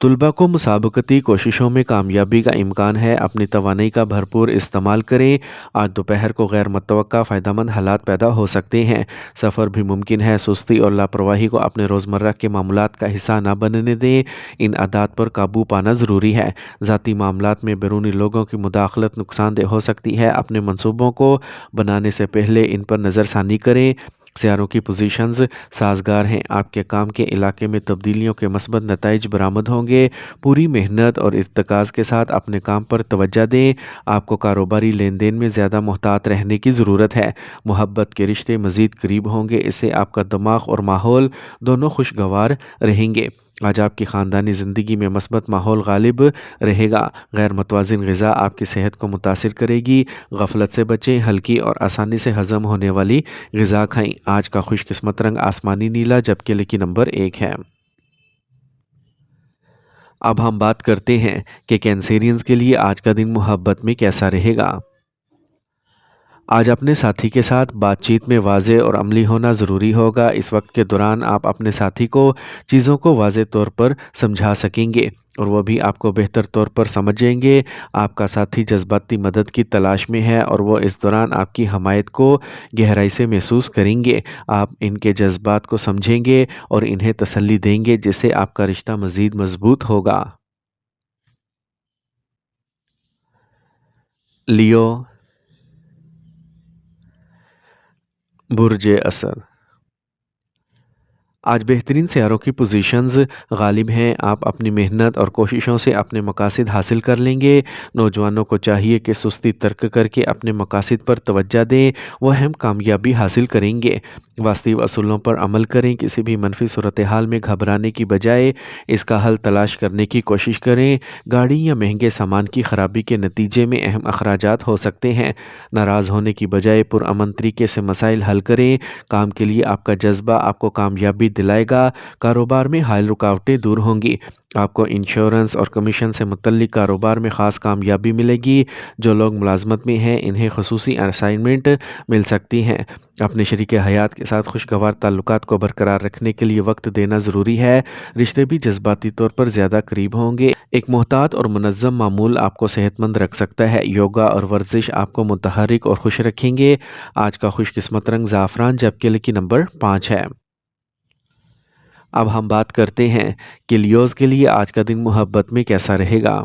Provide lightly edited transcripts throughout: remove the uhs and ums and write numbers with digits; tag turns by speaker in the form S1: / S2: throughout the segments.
S1: طلباء کو مسابقتی کوششوں میں کامیابی کا امکان ہے، اپنی توانائی کا بھرپور استعمال کریں۔ آج دوپہر کو غیر متوقع فائدہ مند حالات پیدا ہو سکتے ہیں، سفر بھی ممکن ہے۔ سستی اور لاپرواہی کو اپنے روزمرہ کے معاملات کا حصہ نہ بننے دیں، ان عادات پر قابو پانا ضروری ہے۔ ذاتی معاملات میں بیرونی لوگوں کی مداخلت نقصان دہ ہو سکتی ہے، اپنے منصوبوں کو بنانے سے پہلے ان پر نظر ثانی کریں۔ سیاروں کی پوزیشنز سازگار ہیں، آپ کے کام کے علاقے میں تبدیلیوں کے مثبت نتائج برآمد ہوں گے۔ پوری محنت اور ارتکاز کے ساتھ اپنے کام پر توجہ دیں، آپ کو کاروباری لین دین میں زیادہ محتاط رہنے کی ضرورت ہے۔ محبت کے رشتے مزید قریب ہوں گے، اس سے آپ کا دماغ اور ماحول دونوں خوشگوار رہیں گے۔ آج آپ کی خاندانی زندگی میں مثبت ماحول غالب رہے گا۔ غیر متوازن غذا آپ کی صحت کو متاثر کرے گی، غفلت سے بچیں، ہلکی اور آسانی سے ہضم ہونے والی غذا کھائیں۔ آج کا خوش قسمت رنگ آسمانی نیلا جبکہ لکی نمبر 1 ہے۔ اب ہم بات کرتے ہیں کہ کینسیرینز کے لیے آج کا دن محبت میں کیسا رہے گا۔ آج اپنے ساتھی کے ساتھ بات چیت میں واضح اور عملی ہونا ضروری ہوگا۔ اس وقت کے دوران آپ اپنے ساتھی کو چیزوں کو واضح طور پر سمجھا سکیں گے اور وہ بھی آپ کو بہتر طور پر سمجھیں گے۔ آپ کا ساتھی جذباتی مدد کی تلاش میں ہے اور وہ اس دوران آپ کی حمایت کو گہرائی سے محسوس کریں گے۔ آپ ان کے جذبات کو سمجھیں گے اور انہیں تسلی دیں گے، جس سے آپ کا رشتہ مزید مضبوط ہوگا۔ لیو، برج اثر۔ آج بہترین سیاروں کی پوزیشنز غالب ہیں، آپ اپنی محنت اور کوششوں سے اپنے مقاصد حاصل کر لیں گے۔ نوجوانوں کو چاہیے کہ سستی ترک کر کے اپنے مقاصد پر توجہ دیں، وہ اہم کامیابی حاصل کریں گے۔ واستو اصولوں پر عمل کریں، کسی بھی منفی صورتحال میں گھبرانے کی بجائے اس کا حل تلاش کرنے کی کوشش کریں۔ گاڑی یا مہنگے سامان کی خرابی کے نتیجے میں اہم اخراجات ہو سکتے ہیں، ناراض ہونے کی بجائے پرامن طریقے سے مسائل حل کریں۔ کام کے لیے آپ کا جذبہ آپ کو کامیابی دلائے گا، کاروبار میں حائل رکاوٹیں دور ہوں گی۔ آپ کو انشورنس اور کمیشن سے متعلق کاروبار میں خاص کامیابی ملے گی۔ جو لوگ ملازمت میں ہیں انہیں خصوصی اسائنمنٹ مل سکتی ہیں۔ اپنے شریک حیات کے ساتھ خوشگوار تعلقات کو برقرار رکھنے کے لیے وقت دینا ضروری ہے، رشتے بھی جذباتی طور پر زیادہ قریب ہوں گے۔ ایک محتاط اور منظم معمول آپ کو صحت مند رکھ سکتا ہے، یوگا اور ورزش آپ کو متحرک اور خوش رکھیں گے۔ آج کا خوش قسمت رنگ زعفران جبکہ لکی نمبر 5 ہے۔ اب ہم بات کرتے ہیں کہ لیوز کے لیے آج کا دن محبت میں کیسا رہے گا۔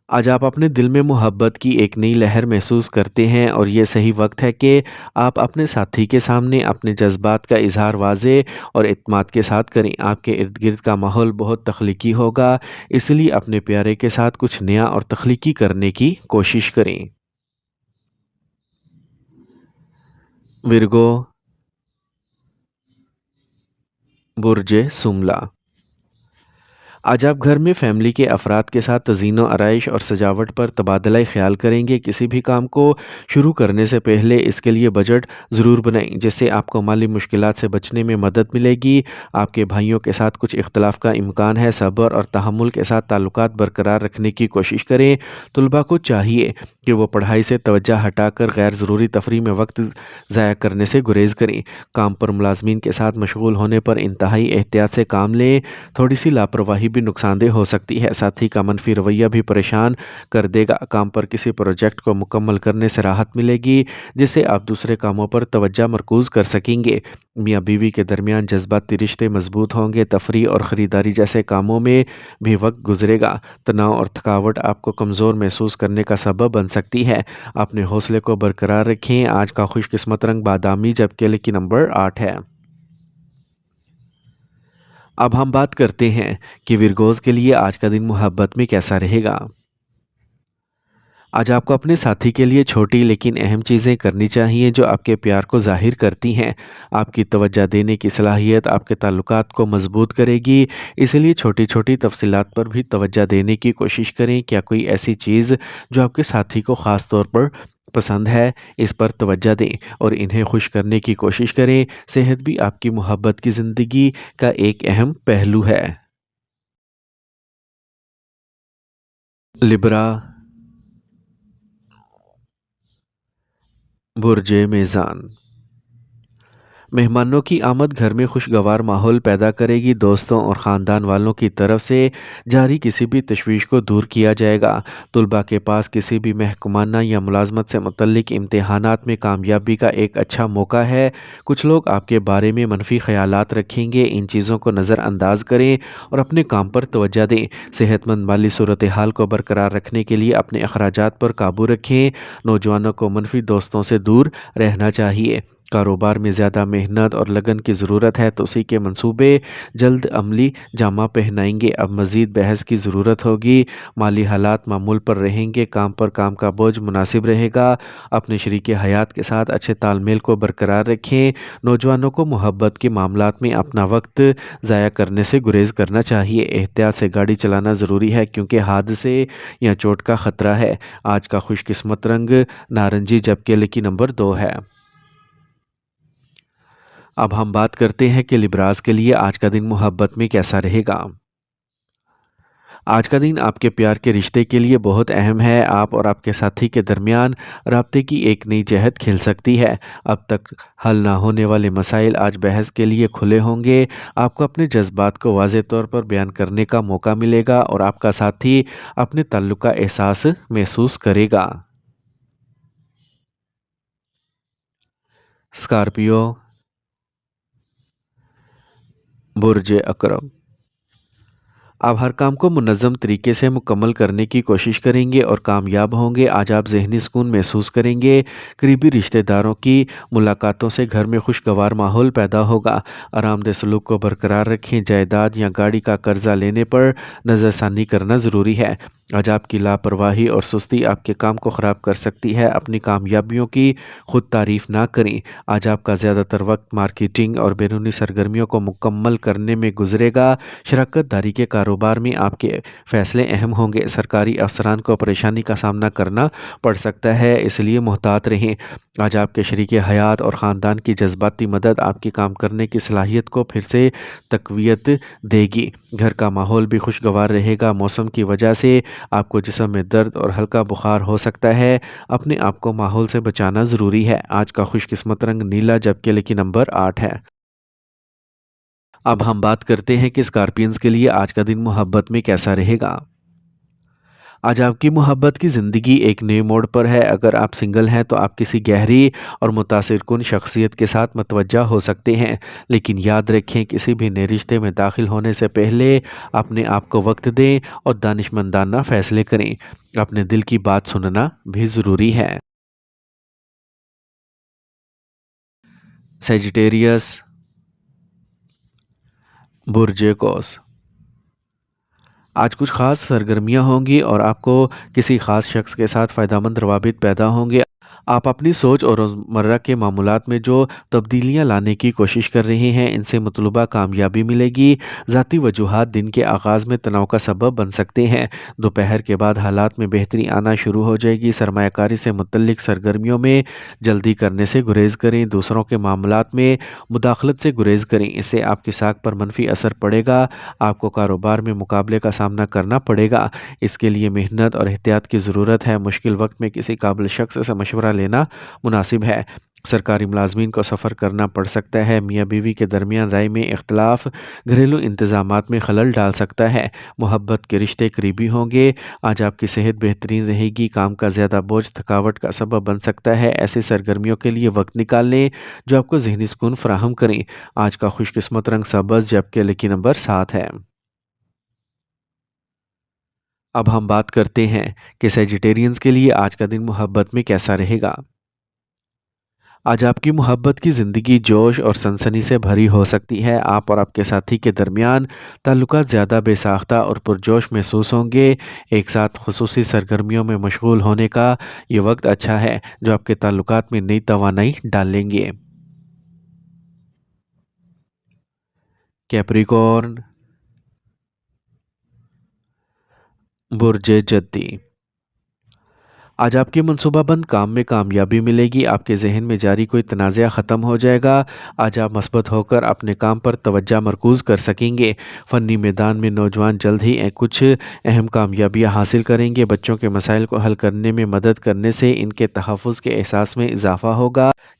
S1: آج آپ اپنے دل میں محبت کی ایک نئی لہر محسوس کرتے ہیں اور یہ صحیح وقت ہے کہ آپ اپنے ساتھی کے سامنے اپنے جذبات کا اظہار واضح اور اعتماد کے ساتھ کریں۔ آپ کے ارد گرد کا ماحول بہت تخلیقی ہوگا، اس لیے اپنے پیارے کے ساتھ کچھ نیا اور تخلیقی کرنے کی کوشش کریں۔ ورگو، برج سملہ۔ آج آپ گھر میں فیملی کے افراد کے ساتھ تزئین و آرائش اور سجاوٹ پر تبادلہ خیال کریں گے۔ کسی بھی کام کو شروع کرنے سے پہلے اس کے لیے بجٹ ضرور بنائیں، جس سے آپ کو مالی مشکلات سے بچنے میں مدد ملے گی۔ آپ کے بھائیوں کے ساتھ کچھ اختلاف کا امکان ہے، صبر اور تحمل کے ساتھ تعلقات برقرار رکھنے کی کوشش کریں۔ طلباء کو چاہیے کہ وہ پڑھائی سے توجہ ہٹا کر غیر ضروری تفریح میں وقت ضائع کرنے سے گریز کریں۔ کام پر ملازمین کے ساتھ مشغول ہونے پر انتہائی احتیاط سے کام لیں، تھوڑی سی لاپرواہی بھی نقصان دہ ہو سکتی ہے۔ ساتھی کا منفی رویہ بھی پریشان کر دے گا۔ کام پر کسی پروجیکٹ کو مکمل کرنے سے راحت ملے گی، جس سے آپ دوسرے کاموں پر توجہ مرکوز کر سکیں گے۔ میاں بیوی کے درمیان جذباتی رشتے مضبوط ہوں گے، تفریح اور خریداری جیسے کاموں میں بھی وقت گزرے گا۔ تناؤ اور تھکاوٹ آپ کو کمزور محسوس کرنے کا سبب بن سکتی ہے، اپنے حوصلے کو برقرار رکھیں۔ آج کا خوش قسمت رنگ بادامی جبکہ لکی نمبر 8 ہے۔ اب ہم بات کرتے ہیں کہ ورگوز کے لیے آج کا دن محبت میں کیسا رہے گا۔ آج آپ کو اپنے ساتھی کے لیے چھوٹی لیکن اہم چیزیں کرنی چاہیے جو آپ کے پیار کو ظاہر کرتی ہیں۔ آپ کی توجہ دینے کی صلاحیت آپ کے تعلقات کو مضبوط کرے گی، اس لیے چھوٹی چھوٹی تفصیلات پر بھی توجہ دینے کی کوشش کریں۔ کیا کوئی ایسی چیز جو آپ کے ساتھی کو خاص طور پر پسند ہے، اس پر توجہ دیں اور انہیں خوش کرنے کی کوشش کریں۔ صحت بھی آپ کی محبت کی زندگی کا ایک اہم پہلو ہے۔ لبرا، برج میزان۔ مہمانوں کی آمد گھر میں خوشگوار ماحول پیدا کرے گی۔ دوستوں اور خاندان والوں کی طرف سے جاری کسی بھی تشویش کو دور کیا جائے گا۔ طلباء کے پاس کسی بھی محکمانہ یا ملازمت سے متعلق امتحانات میں کامیابی کا ایک اچھا موقع ہے۔ کچھ لوگ آپ کے بارے میں منفی خیالات رکھیں گے، ان چیزوں کو نظر انداز کریں اور اپنے کام پر توجہ دیں۔ صحت مند مالی صورتحال کو برقرار رکھنے کے لیے اپنے اخراجات پر قابو رکھیں۔ نوجوانوں کو منفی دوستوں سے دور رہنا چاہیے۔ کاروبار میں زیادہ محنت اور لگن کی ضرورت ہے تو اسی کے منصوبے جلد عملی جامہ پہنائیں گے۔ اب مزید بحث کی ضرورت ہوگی۔ مالی حالات معمول پر رہیں گے، کام پر کام کا بوجھ مناسب رہے گا۔ اپنے شریک حیات کے ساتھ اچھے تال میل کو برقرار رکھیں۔ نوجوانوں کو محبت کے معاملات میں اپنا وقت ضائع کرنے سے گریز کرنا چاہیے۔ احتیاط سے گاڑی چلانا ضروری ہے کیونکہ حادثے یا چوٹ کا خطرہ ہے۔ آج کا خوش قسمت رنگ نارنجی جبکہ لکی نمبر 2 ہے۔ اب ہم بات کرتے ہیں کہ لبراز کے لیے آج کا دن محبت میں کیسا رہے گا۔ آج کا دن آپ کے پیار کے رشتے کے لیے بہت اہم ہے۔ آپ اور آپ کے ساتھی کے درمیان رابطے کی ایک نئی جہت کھل سکتی ہے۔ اب تک حل نہ ہونے والے مسائل آج بحث کے لیے کھلے ہوں گے۔ آپ کو اپنے جذبات کو واضح طور پر بیان کرنے کا موقع ملے گا اور آپ کا ساتھی اپنے تعلق کا احساس محسوس کرے گا۔ اسکارپیو، برج عقرب، آپ ہر کام کو منظم طریقے سے مکمل کرنے کی کوشش کریں گے اور کامیاب ہوں گے۔ آج آپ ذہنی سکون محسوس کریں گے۔ قریبی رشتہ داروں کی ملاقاتوں سے گھر میں خوشگوار ماحول پیدا ہوگا۔ آرام دہ سلوک کو برقرار رکھیں۔ جائیداد یا گاڑی کا قرضہ لینے پر نظر ثانی کرنا ضروری ہے۔ آج آپ کی لاپرواہی اور سستی آپ کے کام کو خراب کر سکتی ہے۔ اپنی کامیابیوں کی خود تعریف نہ کریں۔ آج آپ کا زیادہ تر وقت مارکیٹنگ اور بیرونی سرگرمیوں کو مکمل کرنے میں گزرے گا۔ شراکت داری کے کاروبار میں آپ کے فیصلے اہم ہوں گے۔ سرکاری افسران کو پریشانی کا سامنا کرنا پڑ سکتا ہے، اس لیے محتاط رہیں۔ آج آپ کے شریک حیات اور خاندان کی جذباتی مدد آپ کی کام کرنے کی صلاحیت کو پھر سے تقویت دے گی۔ گھر کا ماحول بھی خوشگوار رہے گا۔ موسم کی وجہ سے آپ کو جسم میں درد اور ہلکا بخار ہو سکتا ہے۔ اپنے آپ کو ماحول سے بچانا ضروری ہے۔ آج کا خوش قسمت رنگ نیلا جبکہ لکی نمبر 8 ہے۔ اب ہم بات کرتے ہیں کہ اسکارپینز کے لیے آج کا دن محبت میں کیسا رہے گا۔ آج آپ کی محبت کی زندگی ایک نئے موڑ پر ہے۔ اگر آپ سنگل ہیں تو آپ کسی گہری اور متاثر کن شخصیت کے ساتھ متوجہ ہو سکتے ہیں، لیکن یاد رکھیں کسی بھی نئے رشتے میں داخل ہونے سے پہلے اپنے آپ کو وقت دیں اور دانشمندانہ فیصلے کریں۔ اپنے دل کی بات سننا بھی ضروری ہے۔ سیجیٹیریس، برج قوس، آج کچھ خاص سرگرمیاں ہوں گی اور آپ کو کسی خاص شخص کے ساتھ فائدہ مند روابط پیدا ہوں گے۔ آپ اپنی سوچ اور روزمرہ کے معمولات میں جو تبدیلیاں لانے کی کوشش کر رہے ہیں، ان سے مطلوبہ کامیابی ملے گی۔ ذاتی وجوہات دن کے آغاز میں تناؤ کا سبب بن سکتے ہیں۔ دوپہر کے بعد حالات میں بہتری آنا شروع ہو جائے گی۔ سرمایہ کاری سے متعلق سرگرمیوں میں جلدی کرنے سے گریز کریں۔ دوسروں کے معاملات میں مداخلت سے گریز کریں، اس سے آپ کی ساکھ پر منفی اثر پڑے گا۔ آپ کو کاروبار میں مقابلے کا سامنا کرنا پڑے گا، اس کے لیے محنت اور احتیاط کی ضرورت ہے۔ مشکل وقت میں کسی قابل شخص سے مشورہ لینا مناسب ہے۔ سرکاری ملازمین کو سفر کرنا پڑ سکتا ہے۔ میاں بیوی کے درمیان رائے میں اختلاف گھریلو انتظامات میں خلل ڈال سکتا ہے۔ محبت کے رشتے قریبی ہوں گے۔ آج آپ کی صحت بہترین رہے گی۔ کام کا زیادہ بوجھ تھکاوٹ کا سبب بن سکتا ہے۔ ایسے سرگرمیوں کے لیے وقت نکال لیں جو آپ کو ذہنی سکون فراہم کریں۔ آج کا خوش قسمت رنگ سبز جبکہ لکی نمبر 7 ہے۔ اب ہم بات کرتے ہیں کہ سیجیٹیرینز کے لیے آج کا دن محبت میں کیسا رہے گا۔ آج آپ کی محبت کی زندگی جوش اور سنسنی سے بھری ہو سکتی ہے۔ آپ اور آپ کے ساتھی کے درمیان تعلقات زیادہ بے ساختہ اور پرجوش محسوس ہوں گے۔ ایک ساتھ خصوصی سرگرمیوں میں مشغول ہونے کا یہ وقت اچھا ہے جو آپ کے تعلقات میں نئی توانائی ڈالیں گے۔ کیپریکورن، برج جدی، آج آپ کے منصوبہ بند کام میں کامیابی ملے گی۔ آپ کے ذہن میں جاری کوئی تنازعہ ختم ہو جائے گا۔ آج آپ مثبت ہو کر اپنے کام پر توجہ مرکوز کر سکیں گے۔ فنی میدان میں نوجوان جلد ہی کچھ اہم کامیابیاں حاصل کریں گے۔ بچوں کے مسائل کو حل کرنے میں مدد کرنے سے ان کے تحفظ کے احساس میں اضافہ ہوگا۔